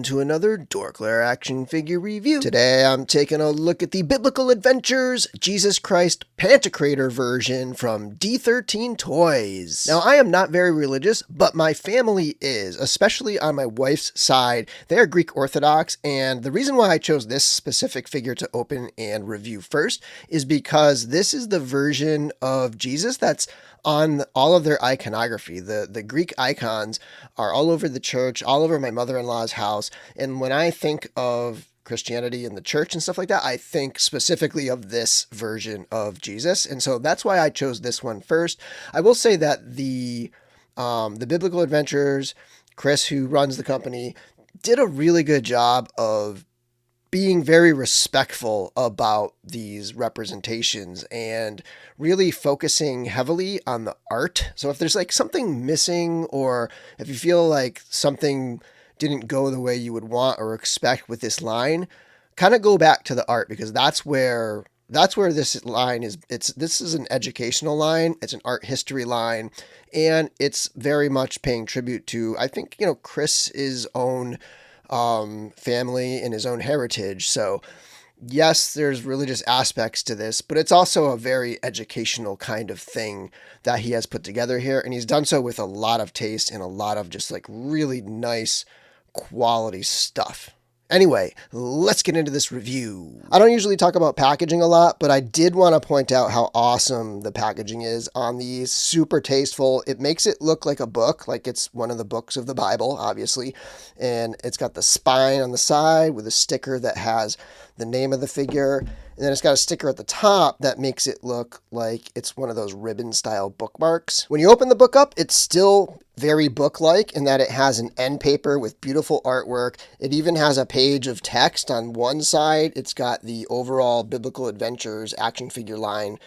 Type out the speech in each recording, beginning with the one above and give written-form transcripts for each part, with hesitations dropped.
to another DorkLair action figure review. Today I'm taking a look at the Biblical Adventures Jesus Christ Pantocrator version from D13 Toys. Now I am not very religious, but my family is, especially on my wife's side. They are Greek Orthodox, and the reason why I chose this specific figure to open and review first is because this is the version of Jesus that's on all of their iconography. The Greek icons are all over the church, all over my mother-in-law's house. And when I think of Christianity and the church and stuff like that, I think specifically of this version of Jesus. And so that's why I chose this one first. I will say that the Biblical Adventures, Chris, who runs the company, did a really good job of being very respectful about these representations and really focusing heavily on the art. So if there's like something missing, or if you feel like something didn't go the way you would want or expect with this line, kind of go back to the art, because that's where this line is. This is an educational line. It's an art history line, and it's very much paying tribute to, I think, Chris's own family and his own heritage. So yes, there's religious aspects to this, but it's also a very educational kind of thing that he has put together here. And he's done so with a lot of taste and a lot of just like really nice quality stuff. Anyway, let's get into this review. I don't usually talk about packaging a lot, but I did want to point out how awesome the packaging is on these. Super tasteful. It makes it look like a book, like it's one of the books of the Bible, obviously. And it's got the spine on the side with a sticker that has the name of the figure. And then it's got a sticker at the top that makes it look like it's one of those ribbon style bookmarks. When you open the book up, it's still very book-like in that it has an end paper with beautiful artwork. It even has a page of text on one side. It's got the overall Biblical Adventures action figure line,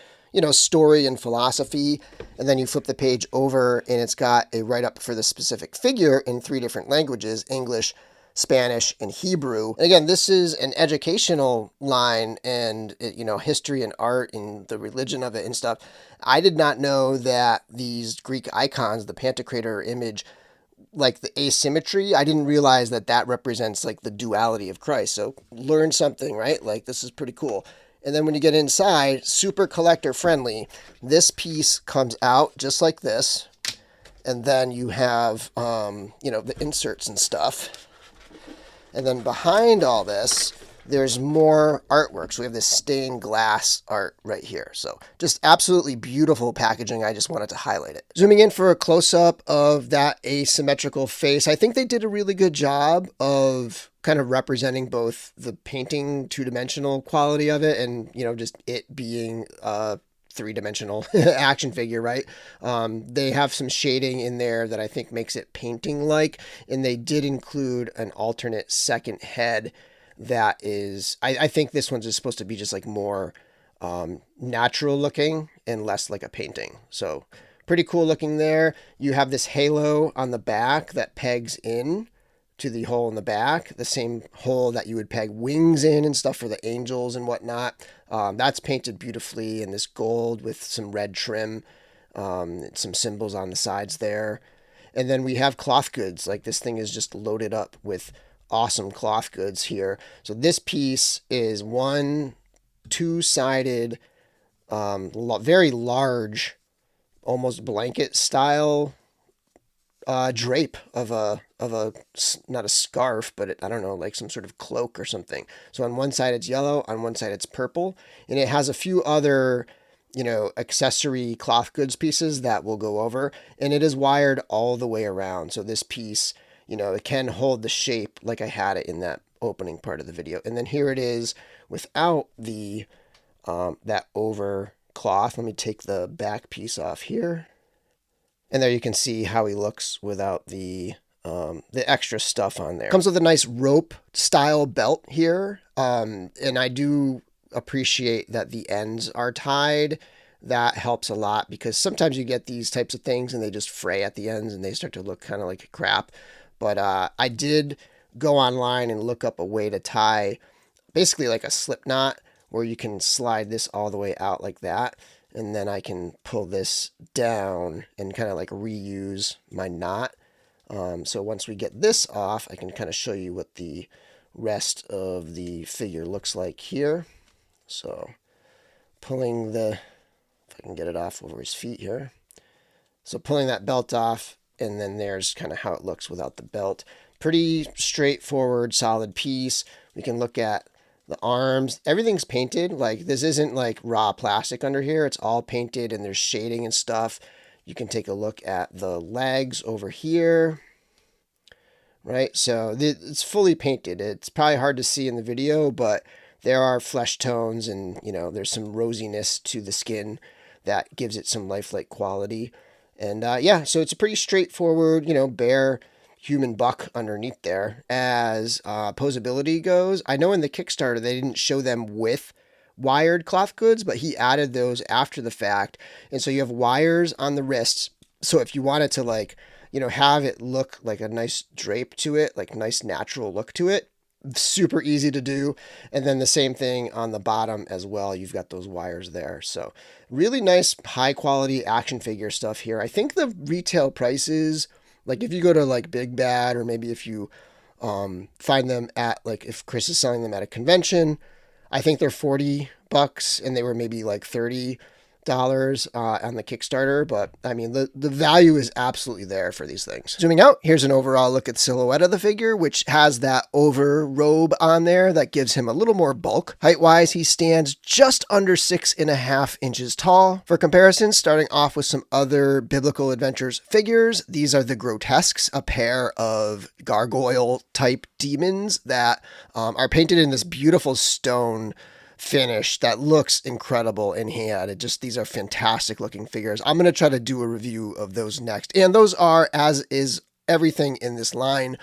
story and philosophy. And then you flip the page over and it's got a write-up for the specific figure in 3 different languages: English, Spanish, and Hebrew. And again, this is an educational line, and history and art and the religion of it and stuff. I did not know that these Greek icons, the Pantocrator image, like the asymmetry, I didn't realize that represents like the duality of Christ. So learn something, right? Like, this is pretty cool. And then when you get inside, super collector friendly. This piece comes out just like this. And then you have, the inserts and stuff. And then behind all this, there's more artwork. So we have this stained glass art right here. So just absolutely beautiful packaging. I just wanted to highlight it. Zooming in for a close-up of that asymmetrical face, I think they did a really good job of kind of representing both the painting two-dimensional quality of it and, just it being three-dimensional action figure, right? They have some shading in there that I think makes it painting-like, and they did include an alternate second head that is, I think this one's just supposed to be just like more natural looking and less like a painting. So pretty cool looking there. You have this halo on the back that pegs in to the hole in the back, the same hole that you would peg wings in and stuff for the angels and whatnot. That's painted beautifully in this gold with some red trim, some symbols on the sides there. And then we have cloth goods. Like, this thing is just loaded up with awesome cloth goods here. So this piece is one two-sided, very large, almost blanket style drape of a not a scarf, but I don't know, like some sort of cloak or something. So on one side it's yellow, on one side it's purple, and it has a few other accessory cloth goods pieces that we'll go over, and it is wired all the way around. So this piece, it can hold the shape like I had it in that opening part of the video. And then here it is without the that over cloth. Let me take the back piece off here. And there you can see how he looks without the extra stuff on there. Comes with a nice rope style belt here. And I do appreciate that the ends are tied. That helps a lot, because sometimes you get these types of things and they just fray at the ends and they start to look kind of like crap. But I did go online and look up a way to tie basically like a slip knot, where you can slide this all the way out like that. And then I can pull this down and kind of like reuse my knot So once we get this off, I can kind of show you what the rest of the figure looks like here. So pulling if I can get it off over his feet here. So pulling that belt off, and then there's kind of how it looks without the belt. Pretty straightforward, solid piece. We can look at the arms. Everything's painted. Like, this isn't like raw plastic under here. It's all painted, and there's shading and stuff. You can take a look at the legs over here. Right, so it's fully painted. It's probably hard to see in the video, but there are flesh tones, and there's some rosiness to the skin that gives it some lifelike quality. And yeah, so it's a pretty straightforward, bare human buck underneath there. As posability goes, I know in the Kickstarter they didn't show them with wired cloth goods, but he added those after the fact. And so you have wires on the wrists. So if you wanted to have it look like a nice drape to it, like nice natural look to it, super easy to do. And then the same thing on the bottom as well. You've got those wires there. So really nice, high quality action figure stuff here. I think the retail prices, like if you go to like Big Bad, or maybe if you find them at, like if Chris is selling them at a convention, I think they're $40 and they were maybe like $30 on the Kickstarter, but I mean the value is absolutely there for these things. Zooming out, here's an overall look at the silhouette of the figure, which has that over robe on there that gives him a little more bulk. Height wise, he stands just under 6.5 inches tall. For comparison, starting off with some other Biblical Adventures figures, these are the Grotesques, a pair of gargoyle type demons that are painted in this beautiful stone finish that looks incredible in hand. These are fantastic looking figures. I'm going to try to do a review of those next. And those are, as is everything in this line,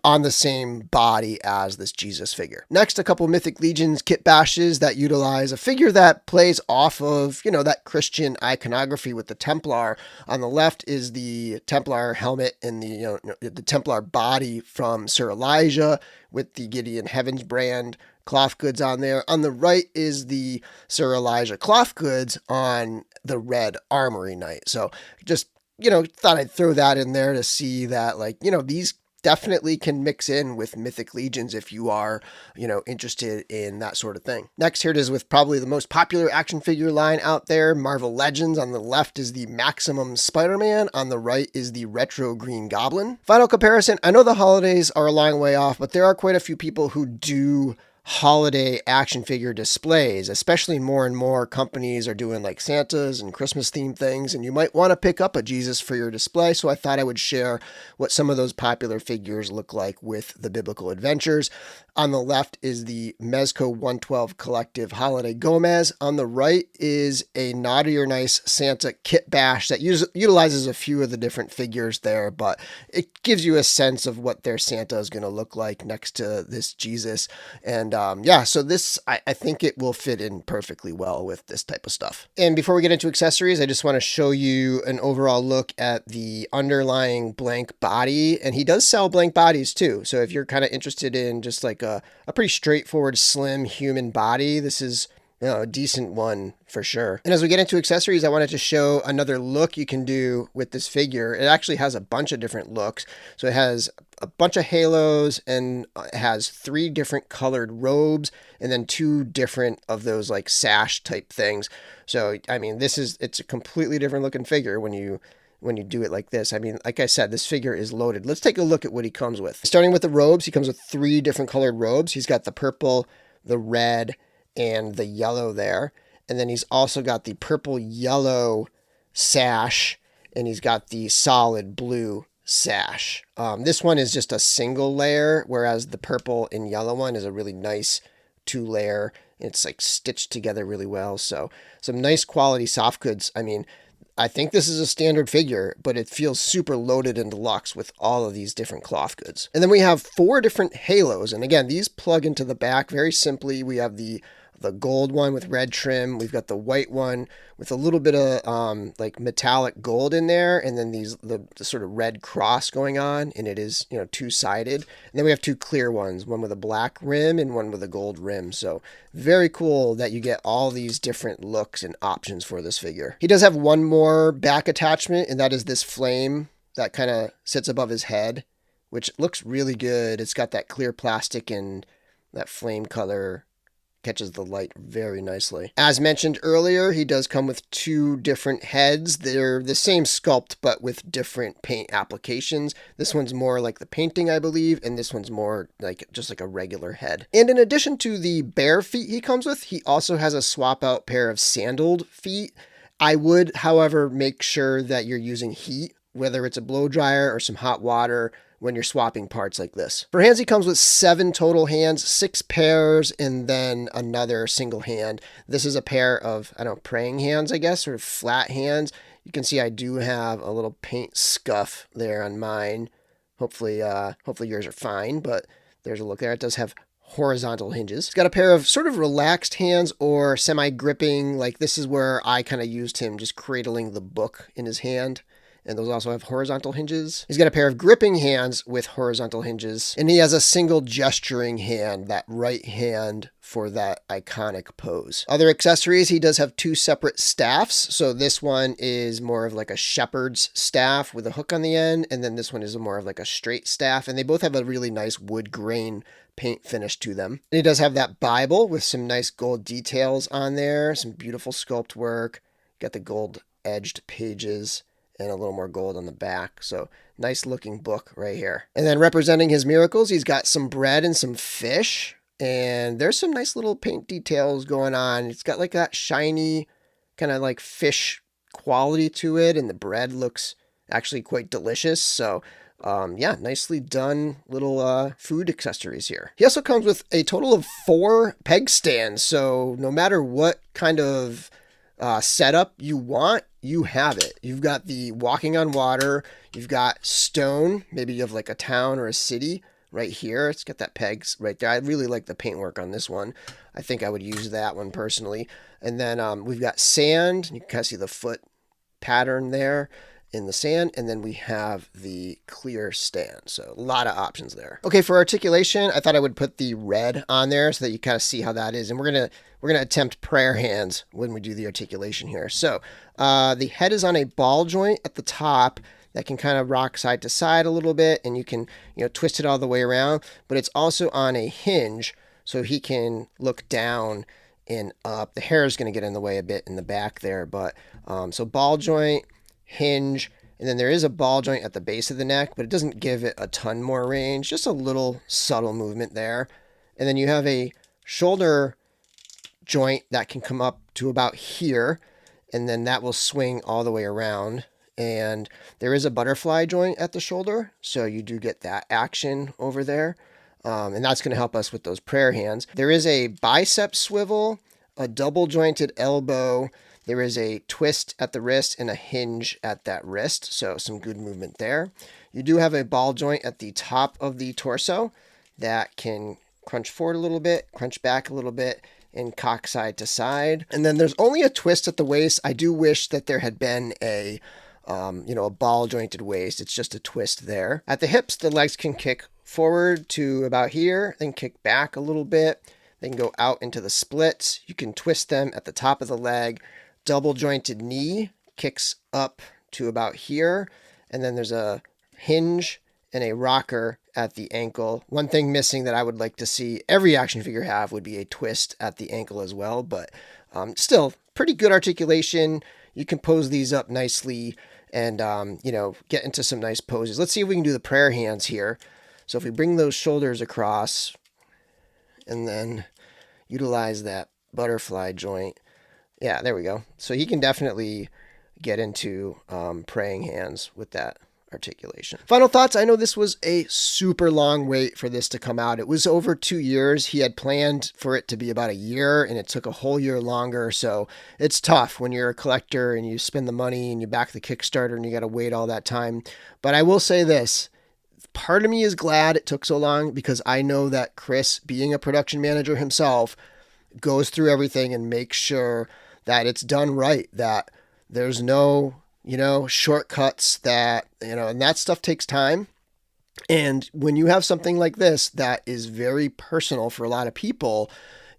on the same body as this Jesus figure. Next, a couple Mythic Legions kit bashes that utilize a figure that plays off of, that Christian iconography with the Templar. On the left is the Templar helmet and the Templar body from Sir Elijah with the Gideon Heavens brand cloth goods on there. On the right is the Sir Elijah cloth goods on the red Armory Knight. So just, thought I'd throw that in there to see that, these definitely can mix in with Mythic Legions if you are, interested in that sort of thing. Next, here it is with probably the most popular action figure line out there, Marvel Legends. On the left is the Maximum Spider-Man. On the right is the Retro Green Goblin. Final comparison, I know the holidays are a long way off, but there are quite a few people who do holiday action figure displays, especially more and more companies are doing like Santas and Christmas themed things, and you might want to pick up a Jesus for your display. So I thought I would share what some of those popular figures look like with the Biblical Adventures. On the left is the Mezco 112 Collective Holiday Gomez. On the right is a Naughty or Nice Santa kit bash that utilizes a few of the different figures there, but it gives you a sense of what their Santa is going to look like next to this Jesus. And yeah, so this, I think it will fit in perfectly well with this type of stuff. And before we get into accessories, I just want to show you an overall look at the underlying blank body. And he does sell blank bodies too. So if you're kind of interested in just like a pretty straightforward, slim human body, this is a decent one for sure. And as we get into accessories, I wanted to show another look you can do with this figure. It actually has a bunch of different looks. So it has a bunch of halos, and it has 3 different colored robes, and then 2 different of those like sash type things. So, I mean, it's a completely different looking figure when you do it like this. I mean, like I said, this figure is loaded. Let's take a look at what he comes with. Starting with the robes, he comes with 3 different colored robes. He's got the purple, the red, and the yellow there. And then he's also got the purple yellow sash, and he's got the solid blue sash. This one is just a single layer, whereas the purple and yellow one is a really nice 2-layer. It's like stitched together really well. So some nice quality soft goods. I mean, I think this is a standard figure, but it feels super loaded and deluxe with all of these different cloth goods. And then we have 4 different halos. And again, these plug into the back very simply. We have the gold one with red trim. We've got the white one with a little bit of like metallic gold in there, and then the sort of red cross going on, and it is 2-sided. And then we have 2 clear ones, one with a black rim and one with a gold rim. So very cool that you get all these different looks and options for this figure. He does have one more back attachment, and that is this flame that kind of sits above his head, which looks really good. It's got that clear plastic and that flame color catches the light very nicely. As mentioned earlier, he does come with 2 different heads. They're the same sculpt, but with different paint applications. This one's more like the painting, I believe, and this one's more like just like a regular head. And in addition to the bare feet he comes with, he also has a swap out pair of sandaled feet. I would, however, make sure that you're using heat, whether it's a blow dryer or some hot water, when you're swapping parts like this. For hands, he comes with 7 total hands, 6 pairs, and then another single hand. This is a pair of, I don't know, praying hands, I guess, or flat hands. You can see I do have a little paint scuff there on mine. Hopefully yours are fine, but there's a look there. It does have horizontal hinges. It's got a pair of sort of relaxed hands or semi-gripping, like this is where I kind of used him just cradling the book in his hand. And those also have horizontal hinges. He's got a pair of gripping hands with horizontal hinges. And he has a single gesturing hand, that right hand for that iconic pose. Other accessories, he does have 2 separate staffs. So this one is more of like a shepherd's staff with a hook on the end. And then this one is more of like a straight staff. And they both have a really nice wood grain paint finish to them. And he does have that Bible with some nice gold details on there. Some beautiful sculpt work. Got the gold edged pages and a little more gold on the back. So nice looking book right here. And then representing his miracles, he's got some bread and some fish. And there's some nice little paint details going on. It's got like that shiny kind of like fish quality to it. And the bread looks actually quite delicious. So yeah, nicely done little food accessories here. He also comes with a total of 4 peg stands. So no matter what kind of setup you want, you have it. You've got the walking on water, you've got stone, maybe you have like a town or a city right here. It's got that pegs right there. I really like the paintwork on this one. I think I would use that one personally. And then we've got sand. You can kind of see the foot pattern there in the sand, and then we have the clear stand. So a lot of options there. Okay, for articulation, I thought I would put the red on there so that you kind of see how that is. And we're gonna attempt prayer hands when we do the articulation here. So the head is on a ball joint at the top that can kind of rock side to side a little bit, and you can twist it all the way around. But it's also on a hinge, so he can look down and up. The hair is going to get in the way a bit in the back there, but so ball joint, hinge, and then there is a ball joint at the base of the neck, but it doesn't give it a ton more range, just a little subtle movement there. And then you have a shoulder joint that can come up to about here, and then that will swing all the way around. And there is a butterfly joint at the shoulder, so you do get that action over there. And that's going to help us with those prayer hands. There is a bicep swivel, a double jointed elbow. There is a twist at the wrist and a hinge at that wrist, so some good movement there. You do have a ball joint at the top of the torso that can crunch forward a little bit, crunch back a little bit, and cock side to side. And then there's only a twist at the waist. I do wish that there had been a ball jointed waist. It's just a twist there. At the hips, the legs can kick forward to about here, then kick back a little bit. They can go out into the splits. You can twist them at the top of the leg. Double jointed knee kicks up to about here. And then there's a hinge and a rocker at the ankle. One thing missing that I would like to see every action figure have would be a twist at the ankle as well. But still, pretty good articulation. You can pose these up nicely and, get into some nice poses. Let's see if we can do the prayer hands here. So if we bring those shoulders across and then utilize that butterfly joint. Yeah, there we go. So he can definitely get into praying hands with that articulation. Final thoughts. I know this was a super long wait for this to come out. It was over 2 years. He had planned for it to be about a year, and it took a whole year longer. So it's tough when you're a collector and you spend the money and you back the Kickstarter and you got to wait all that time. But I will say this. Part of me is glad it took so long because I know that Chris, being a production manager himself, goes through everything and makes sure that it's done right, that there's no, shortcuts, that, and that stuff takes time. And when you have something like this that is very personal for a lot of people,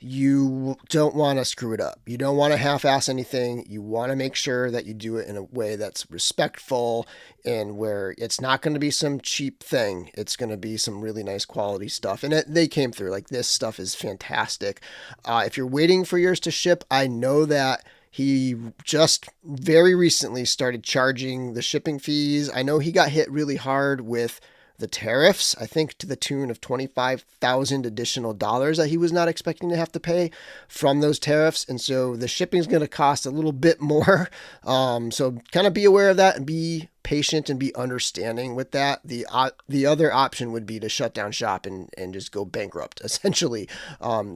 you don't want to screw it up. You don't want to half-ass anything. You want to make sure that you do it in a way that's respectful and where it's not going to be some cheap thing. It's going to be some really nice quality stuff. And they came through. Like, this stuff is fantastic. If you're waiting for yours to ship, I know that he just very recently started charging the shipping fees. I know he got hit really hard with the tariffs, I think to the tune of $25,000 additional dollars that he was not expecting to have to pay from those tariffs. And so the shipping is going to cost a little bit more. So kind of be aware of that and be patient and be understanding with that. The other option would be to shut down shop and just go bankrupt, essentially.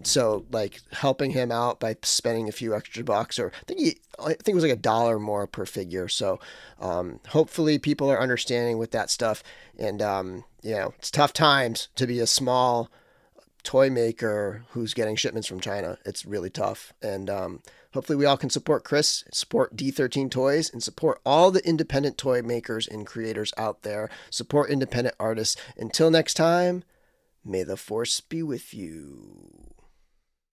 So like helping him out by spending a few extra bucks, or I think it was like $1 more per figure. So hopefully people are understanding with that stuff. And it's tough times to be a small toy maker who's getting shipments from China. It's really tough. And hopefully we all can support Chris, support D13 Toys, and support all the independent toy makers and creators out there. Support independent artists. Until next time, may the force be with you.